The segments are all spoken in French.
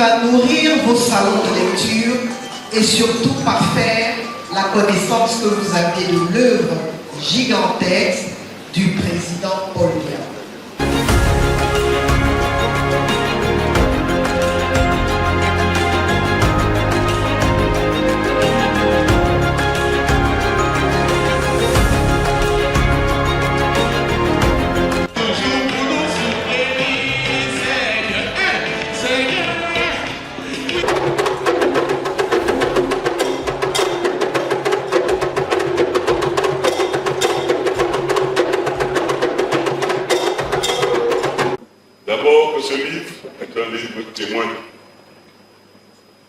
va nourrir vos salons de lecture et surtout parfaire la connaissance que vous avez de l'œuvre gigantesque du président Paul Biya. D'abord, que ce livre est un livre témoin.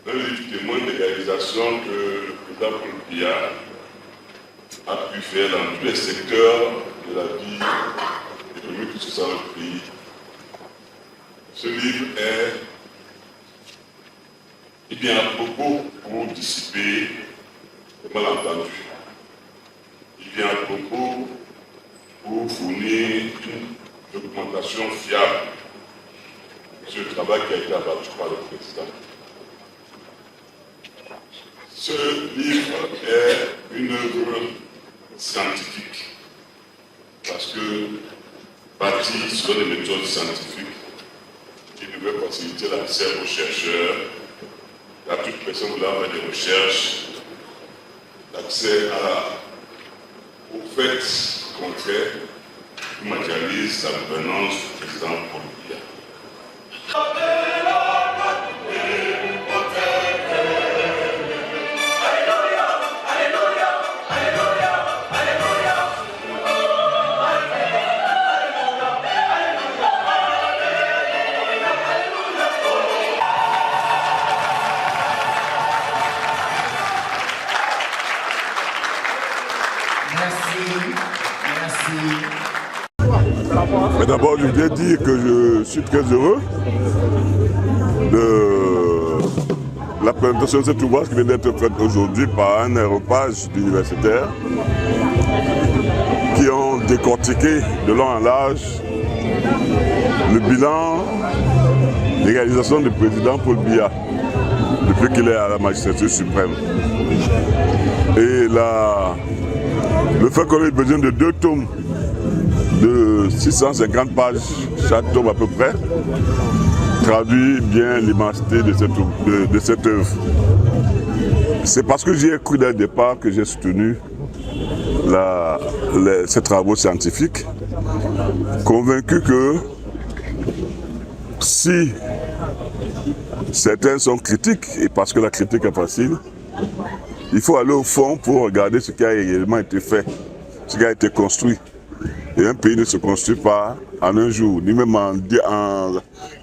Un livre témoin des réalisations que le président Paul Biya a pu faire dans tous les secteurs de la vie économique et sociale du pays. Ce livre est bien à propos pour dissiper les malentendus. Il vient à propos pour fournir une documentation fiable sur le travail qui a été abattu par le président. Ce livre est une œuvre scientifique parce que bâti sur des méthodes scientifiques qui devaient faciliter l'accès aux chercheurs, à toute personne voulant faire des recherches, l'accès aux faits concrets qui matérialisent la gouvernance du président Paul Biya. Mais d'abord, je voudrais dire que je suis très heureux de la présentation de cet ouvrage qui vient d'être faite aujourd'hui par un aéropage d'universitaires qui ont décortiqué de long en large le bilan des réalisations du président Paul Biya depuis qu'il est à la magistrature suprême. Et le fait qu'on ait besoin de 2 tomes de 650 pages, chaque tome à peu près, traduit bien l'immensité de cette œuvre. C'est parce que j'y ai cru dès le départ que j'ai soutenu ces travaux scientifiques, convaincu que si certains sont critiques, et parce que la critique est facile, il faut aller au fond pour regarder ce qui a réellement été fait, ce qui a été construit. Et un pays ne se construit pas en un jour, ni même en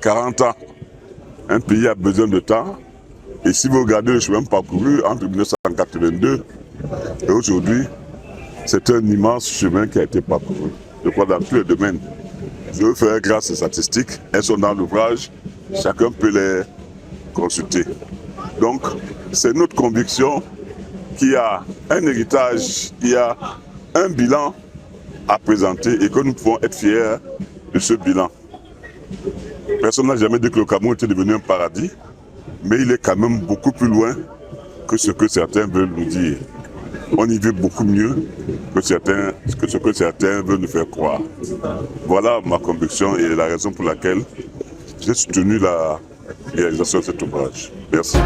40 ans. Un pays a besoin de temps. Et si vous regardez le chemin parcouru entre 1982 et aujourd'hui, c'est un immense chemin qui a été parcouru. Je crois dans tous les domaines. Je veux faire grâce aux statistiques. Elles sont dans l'ouvrage. Chacun peut les consulter. Donc, c'est notre conviction qu'il y a un héritage, il y a un bilan à présenter et que nous pouvons être fiers de ce bilan. Personne n'a jamais dit que le Cameroun était devenu un paradis, mais il est quand même beaucoup plus loin que ce que certains veulent nous dire. On y vit beaucoup mieux que ce que certains veulent nous faire croire. Voilà ma conviction et la raison pour laquelle j'ai soutenu la réalisation de cet ouvrage. Merci.